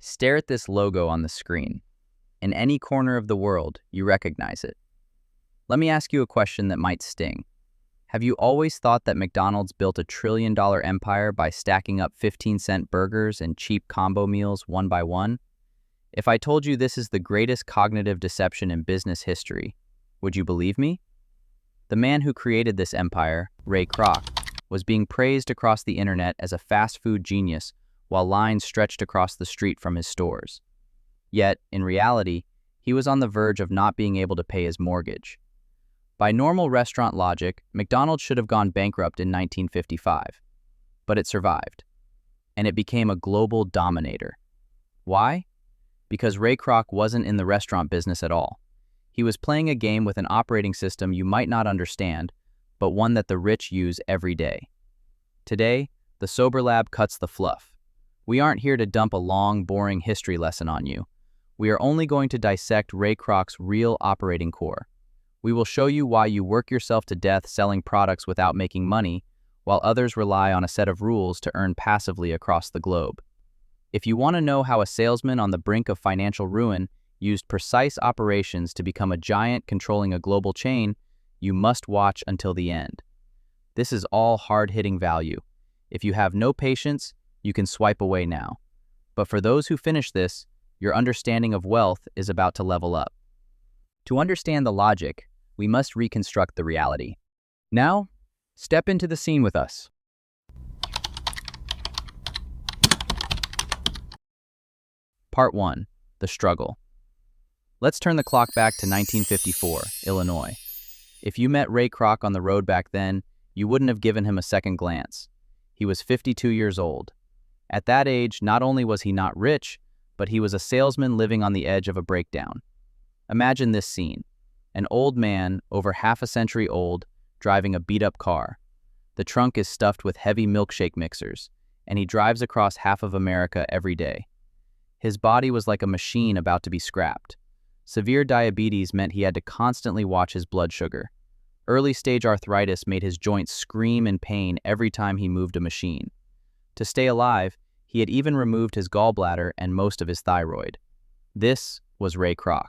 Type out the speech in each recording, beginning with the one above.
Stare at this logo on the screen. In any corner of the world, you recognize it. Let me ask you a question that might sting. Have you always thought that McDonald's built a trillion-dollar empire by stacking up 15-cent burgers and cheap combo meals one by one? If I told you this is the greatest cognitive deception in business history, would you believe me? The man who created this empire, Ray Kroc, was being praised across the internet as a fast food genius while lines stretched across the street from his stores. Yet, in reality, he was on the verge of not being able to pay his mortgage. By normal restaurant logic, McDonald's should have gone bankrupt in 1955. But it survived. And it became a global dominator. Why? Because Ray Kroc wasn't in the restaurant business at all. He was playing a game with an operating system you might not understand, but one that the rich use every day. Today, the Sober Lab cuts the fluff. We aren't here to dump a long, boring history lesson on you. We are only going to dissect Ray Kroc's real operating core. We will show you why you work yourself to death selling products without making money, while others rely on a set of rules to earn passively across the globe. If you want to know how a salesman on the brink of financial ruin used precise operations to become a giant controlling a global chain, you must watch until the end. This is all hard-hitting value. If you have no patience, you can swipe away now. But for those who finish this, your understanding of wealth is about to level up. To understand the logic, we must reconstruct the reality. Now, step into the scene with us. Part 1. The struggle. Let's turn the clock back to 1954, Illinois. If you met Ray Kroc on the road back then, you wouldn't have given him a second glance. He was 52 years old. At that age, not only was he not rich, but he was a salesman living on the edge of a breakdown. Imagine this scene. An old man, over half a century old, driving a beat-up car. The trunk is stuffed with heavy milkshake mixers, and he drives across half of America every day. His body was like a machine about to be scrapped. Severe diabetes meant he had to constantly watch his blood sugar. Early-stage arthritis made his joints scream in pain every time he moved a machine. To stay alive, he had even removed his gallbladder and most of his thyroid. This was Ray Kroc.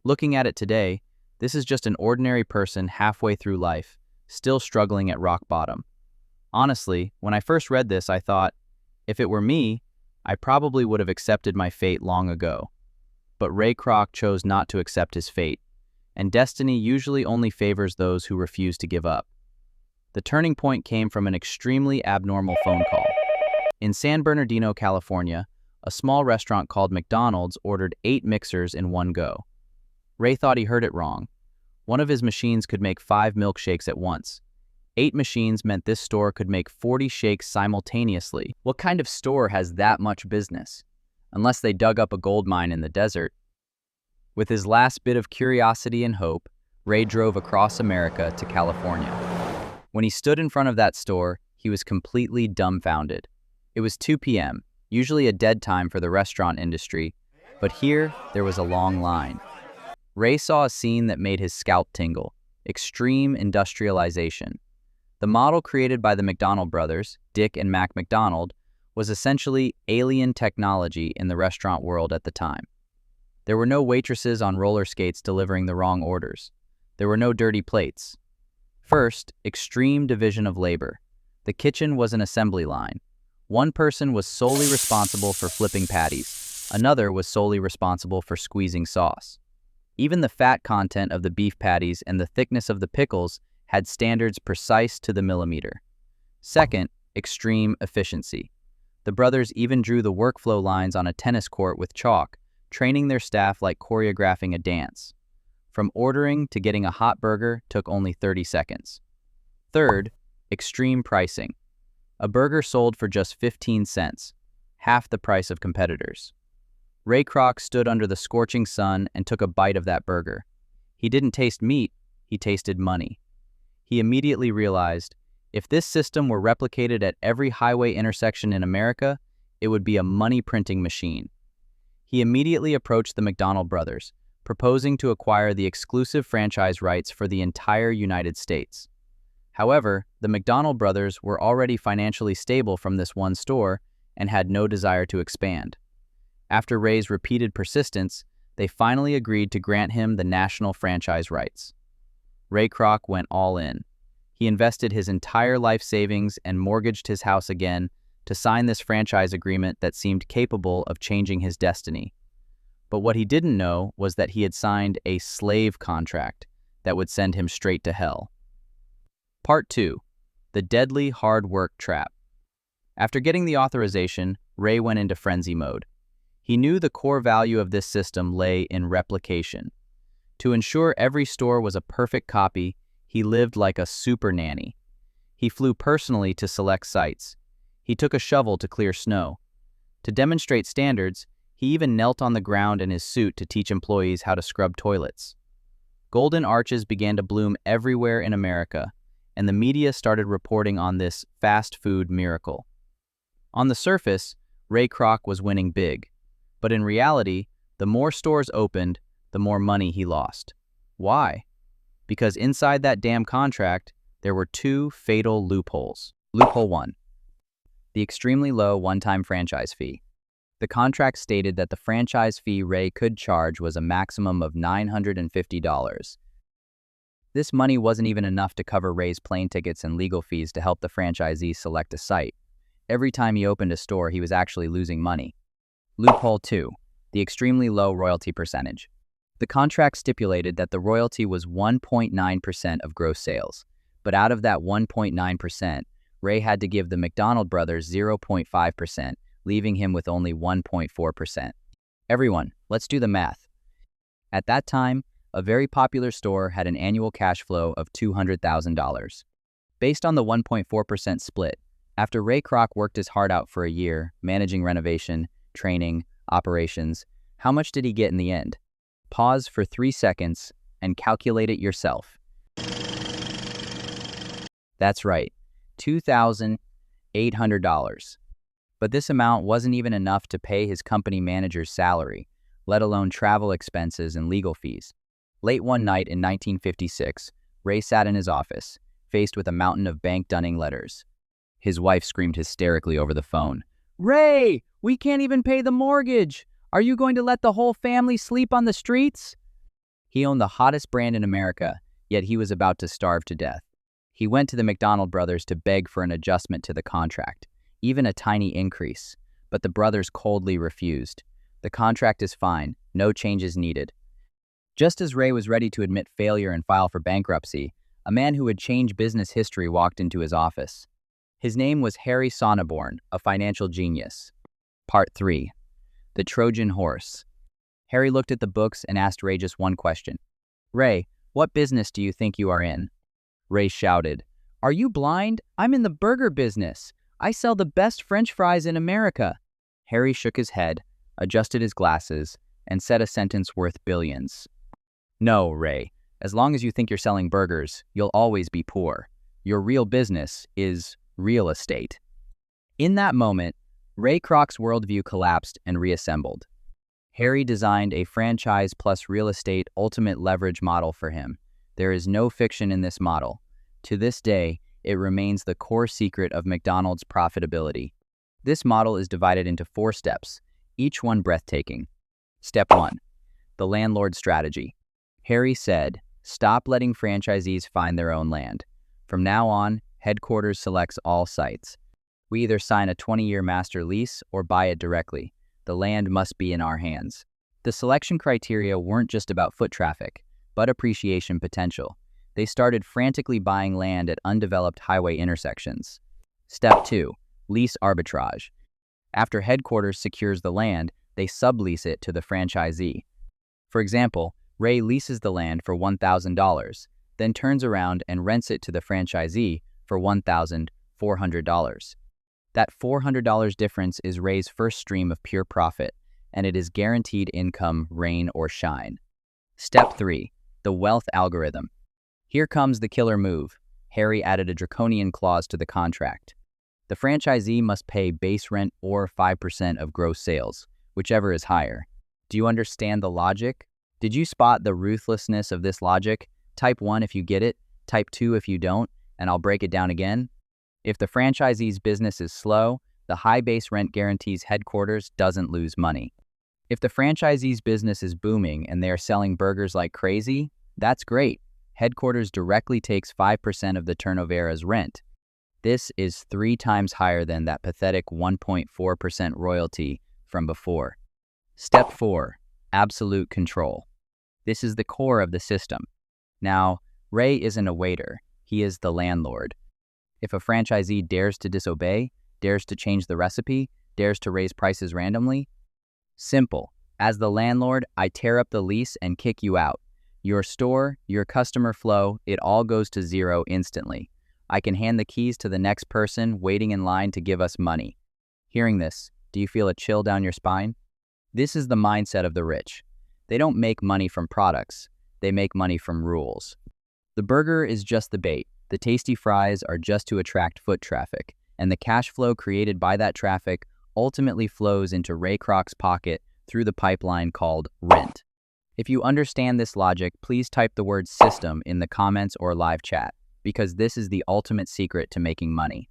Looking at it today, this is just an ordinary person halfway through life, still struggling at rock bottom. Honestly, when I first read this, I thought, if it were me, I probably would have accepted my fate long ago. But Ray Kroc chose not to accept his fate, and destiny usually only favors those who refuse to give up. The turning point came from an extremely abnormal phone call. In San Bernardino, California, a small restaurant called McDonald's ordered 8 mixers in one go. Ray thought he heard it wrong. One of his machines could make 5 milkshakes at once. 8 machines meant this store could make 40 shakes simultaneously. What kind of store has that much business? Unless they dug up a gold mine in the desert. With his last bit of curiosity and hope, Ray drove across America to California. When he stood in front of that store, he was completely dumbfounded. It was 2 p.m., usually a dead time for the restaurant industry, but here there was a long line. Ray saw a scene that made his scalp tingle: extreme industrialization. The model created by the McDonald brothers, Dick and Mac McDonald, was essentially alien technology in the restaurant world at the time. There were no waitresses on roller skates delivering the wrong orders. There were no dirty plates. First, extreme division of labor. The kitchen was an assembly line. One person was solely responsible for flipping patties. Another was solely responsible for squeezing sauce. Even the fat content of the beef patties and the thickness of the pickles had standards precise to the millimeter. Second, extreme efficiency. The brothers even drew the workflow lines on a tennis court with chalk, training their staff like choreographing a dance. From ordering to getting a hot burger took only 30 seconds. Third, extreme pricing. A burger sold for just 15 cents, half the price of competitors. Ray Kroc stood under the scorching sun and took a bite of that burger. He didn't taste meat, he tasted money. He immediately realized, if this system were replicated at every highway intersection in America, it would be a money-printing machine. He immediately approached the McDonald brothers, proposing to acquire the exclusive franchise rights for the entire United States. However, the McDonald brothers were already financially stable from this one store and had no desire to expand. After Ray's repeated persistence, they finally agreed to grant him the national franchise rights. Ray Kroc went all in. He invested his entire life savings and mortgaged his house again to sign this franchise agreement that seemed capable of changing his destiny. But what he didn't know was that he had signed a slave contract that would send him straight to hell. Part 2. The Deadly Hard Work Trap. After getting the authorization, Ray went into frenzy mode. He knew the core value of this system lay in replication. To ensure every store was a perfect copy, he lived like a super nanny. He flew personally to select sites. He took a shovel to clear snow. To demonstrate standards, he even knelt on the ground in his suit to teach employees how to scrub toilets. Golden arches began to bloom everywhere in America, and the media started reporting on this fast food miracle. On the surface, Ray Kroc was winning big, but in reality, the more stores opened, the more money he lost. Why? Because inside that damn contract, there were two fatal loopholes. Loophole 1. The extremely low one-time franchise fee. The contract stated that the franchise fee Ray could charge was a maximum of $950. This money wasn't even enough to cover Ray's plane tickets and legal fees to help the franchisee select a site. Every time he opened a store, he was actually losing money. Loophole 2. The extremely low royalty percentage. The contract stipulated that the royalty was 1.9% of gross sales, but out of that 1.9%, Ray had to give the McDonald brothers 0.5%, leaving him with only 1.4%. Everyone, let's do the math. At that time, a very popular store had an annual cash flow of $200,000. Based on the 1.4% split, after Ray Kroc worked his heart out for a year, managing renovation, training, operations, how much did he get in the end? Pause for 3 seconds and calculate it yourself. That's right, $2,800. But this amount wasn't even enough to pay his company manager's salary, let alone travel expenses and legal fees. Late one night in 1956, Ray sat in his office, faced with a mountain of bank dunning letters. His wife screamed hysterically over the phone, "Ray, we can't even pay the mortgage! Are you going to let the whole family sleep on the streets?" He owned the hottest brand in America, yet he was about to starve to death. He went to the McDonald brothers to beg for an adjustment to the contract, even a tiny increase, but the brothers coldly refused. The contract is fine, no changes needed. Just as Ray was ready to admit failure and file for bankruptcy, a man who would change business history walked into his office. His name was Harry Sonneborn, a financial genius. Part 3. The Trojan Horse. Harry looked at the books and asked Ray just one question. "Ray, what business do you think you are in?" Ray shouted, "Are you blind? I'm in the burger business. I sell the best French fries in America." Harry shook his head, adjusted his glasses, and said a sentence worth billions. "No, Ray. As long as you think you're selling burgers, you'll always be poor. Your real business is real estate." In that moment, Ray Kroc's worldview collapsed and reassembled. Harry designed a franchise plus real estate ultimate leverage model for him. There is no fiction in this model. To this day, it remains the core secret of McDonald's profitability. This model is divided into 4 steps, each one breathtaking. Step 1. The landlord strategy. Harry said, "Stop letting franchisees find their own land. From now on, headquarters selects all sites. We either sign a 20-year master lease or buy it directly. The land must be in our hands." The selection criteria weren't just about foot traffic, but appreciation potential. They started frantically buying land at undeveloped highway intersections. Step 2. Lease arbitrage. After headquarters secures the land, they sublease it to the franchisee. For example, Ray leases the land for $1,000, then turns around and rents it to the franchisee for $1,400. That $400 difference is Ray's first stream of pure profit, and it is guaranteed income, rain or shine. Step 3. The wealth algorithm. Here comes the killer move. Harry added a draconian clause to the contract. The franchisee must pay base rent or 5% of gross sales, whichever is higher. Do you understand the logic? Did you spot the ruthlessness of this logic? Type 1 if you get it, type 2 if you don't, and I'll break it down again. If the franchisee's business is slow, the high base rent guarantees headquarters doesn't lose money. If the franchisee's business is booming and they are selling burgers like crazy, that's great. Headquarters directly takes 5% of the turnover as rent. This is 3 times higher than that pathetic 1.4% royalty from before. Step 4. Absolute control. This is the core of the system. Now, Ray isn't a waiter. He is the landlord. If a franchisee dares to disobey, dares to change the recipe, dares to raise prices randomly, simple. As the landlord, I tear up the lease and kick you out. Your store, your customer flow, it all goes to zero instantly. I can hand the keys to the next person waiting in line to give us money. Hearing this, do you feel a chill down your spine? This is the mindset of the rich. They don't make money from products. They make money from rules. The burger is just the bait. The tasty fries are just to attract foot traffic, and the cash flow created by that traffic ultimately flows into Ray Kroc's pocket through the pipeline called rent. If you understand this logic, please type the word system in the comments or live chat, because this is the ultimate secret to making money.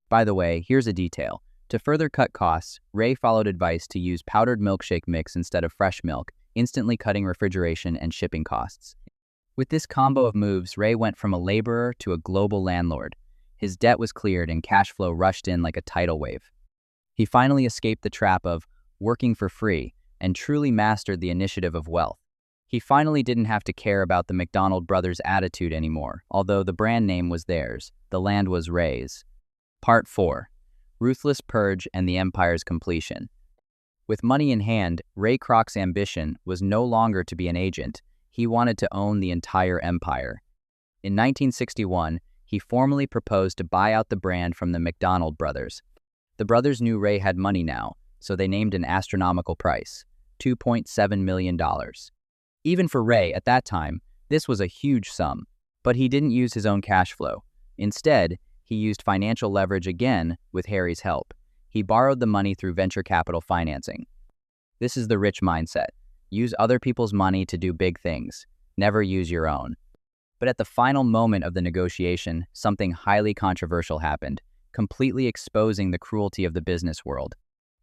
By the way, here's a detail. To further cut costs, Ray followed advice to use powdered milkshake mix instead of fresh milk, instantly cutting refrigeration and shipping costs. With this combo of moves, Ray went from a laborer to a global landlord. His debt was cleared and cash flow rushed in like a tidal wave. He finally escaped the trap of working for free and truly mastered the initiative of wealth. He finally didn't have to care about the McDonald brothers' attitude anymore, although the brand name was theirs. The land was Ray's. Part 4. Ruthless Purge and the Empire's Completion. With money in hand, Ray Kroc's ambition was no longer to be an agent. He wanted to own the entire empire. In 1961, he formally proposed to buy out the brand from the McDonald brothers. The brothers knew Ray had money now, so they named an astronomical price, $2.7 million. Even for Ray at that time, this was a huge sum, but he didn't use his own cash flow. Instead, he used financial leverage again with Harry's help. He borrowed the money through venture capital financing. This is the rich mindset. Use other people's money to do big things. Never use your own. But at the final moment of the negotiation, something highly controversial happened, completely exposing the cruelty of the business world.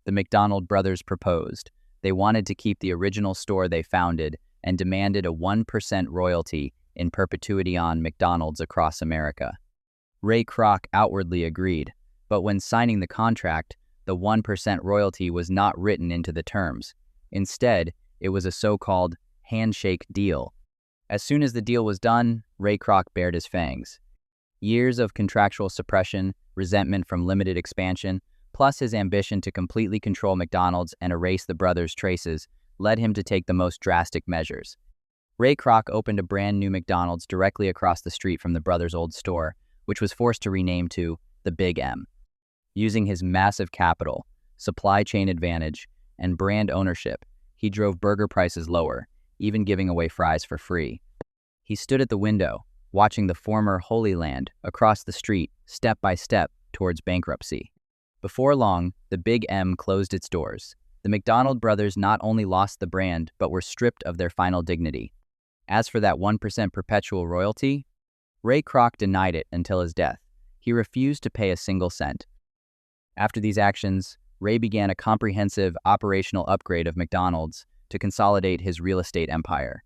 The McDonald brothers proposed. They wanted to keep the original store they founded and demanded a 1% royalty in perpetuity on McDonald's across America. Ray Kroc outwardly agreed, but when signing the contract, the 1% royalty was not written into the terms. Instead, it was a so-called handshake deal. As soon as the deal was done, Ray Kroc bared his fangs. Years of contractual suppression, resentment from limited expansion, plus his ambition to completely control McDonald's and erase the brothers' traces, led him to take the most drastic measures. Ray Kroc opened a brand new McDonald's directly across the street from the brothers' old store, which was forced to rename to the Big M. Using his massive capital, supply chain advantage, and brand ownership, he drove burger prices lower, even giving away fries for free. He stood at the window, watching the former Holy Land across the street, step by step, towards bankruptcy. Before long, the Big M closed its doors. The McDonald brothers not only lost the brand, but were stripped of their final dignity. As for that 1% perpetual royalty, Ray Kroc denied it until his death. He refused to pay a single cent. After these actions, Ray began a comprehensive operational upgrade of McDonald's to consolidate his real estate empire.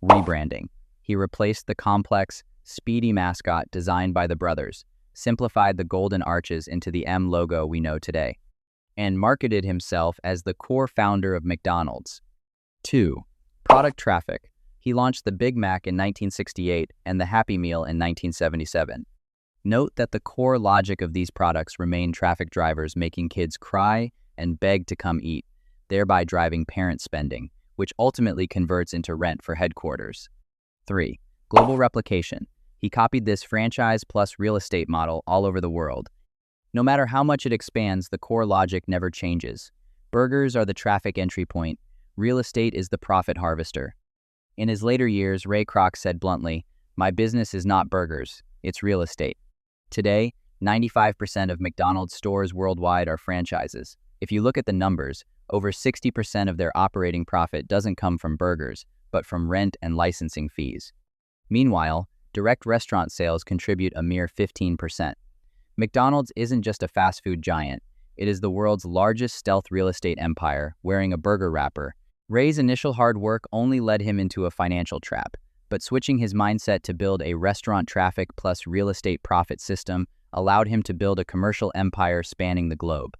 Rebranding. He replaced the complex, speedy mascot designed by the brothers, simplified the golden arches into the M logo we know today, and marketed himself as the core founder of McDonald's. 2. Product traffic. He launched the Big Mac in 1968 and the Happy Meal in 1977. Note that the core logic of these products remain traffic drivers, making kids cry and beg to come eat, thereby driving parent spending, which ultimately converts into rent for headquarters. 3. Global replication. He copied this franchise plus real estate model all over the world. No matter how much it expands, the core logic never changes. Burgers are the traffic entry point. Real estate is the profit harvester. In his later years, Ray Kroc said bluntly, "My business is not burgers, it's real estate." Today, 95% of McDonald's stores worldwide are franchises. If you look at the numbers, over 60% of their operating profit doesn't come from burgers, but from rent and licensing fees. Meanwhile, direct restaurant sales contribute a mere 15%. McDonald's isn't just a fast food giant, It is the world's largest stealth real estate empire, wearing a burger wrapper. Ray's initial hard work only led him into a financial trap, but switching his mindset to build a restaurant traffic plus real estate profit system allowed him to build a commercial empire spanning the globe.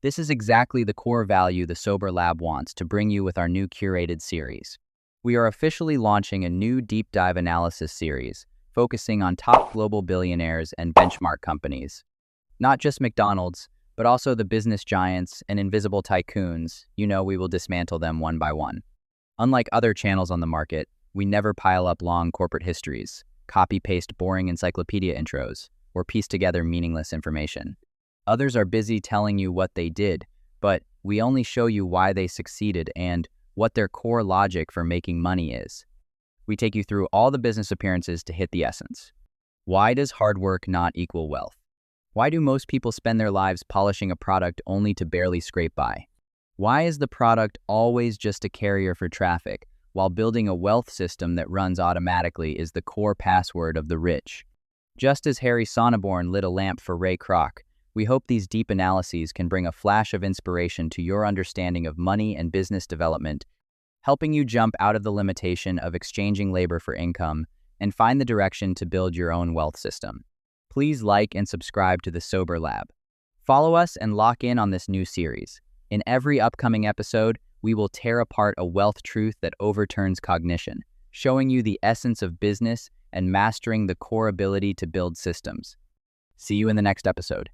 This is exactly the core value the Sober Lab wants to bring you with our new curated series. We are officially launching a new deep dive analysis series, focusing on top global billionaires and benchmark companies. Not just McDonald's, but also the business giants and invisible tycoons. We will dismantle them one by one. Unlike other channels on the market, we never pile up long corporate histories, copy-paste boring encyclopedia intros, or piece together meaningless information. Others are busy telling you what they did, but we only show you why they succeeded and what their core logic for making money is. We take you through all the business appearances to hit the essence. Why does hard work not equal wealth? Why do most people spend their lives polishing a product only to barely scrape by? Why is the product always just a carrier for traffic, while building a wealth system that runs automatically is the core password of the rich? Just as Harry Sonneborn lit a lamp for Ray Kroc, we hope these deep analyses can bring a flash of inspiration to your understanding of money and business development, helping you jump out of the limitation of exchanging labor for income and find the direction to build your own wealth system. Please like and subscribe to the Sober Lab. Follow us and lock in on this new series. In every upcoming episode, we will tear apart a wealth truth that overturns cognition, showing you the essence of business and mastering the core ability to build systems. See you in the next episode.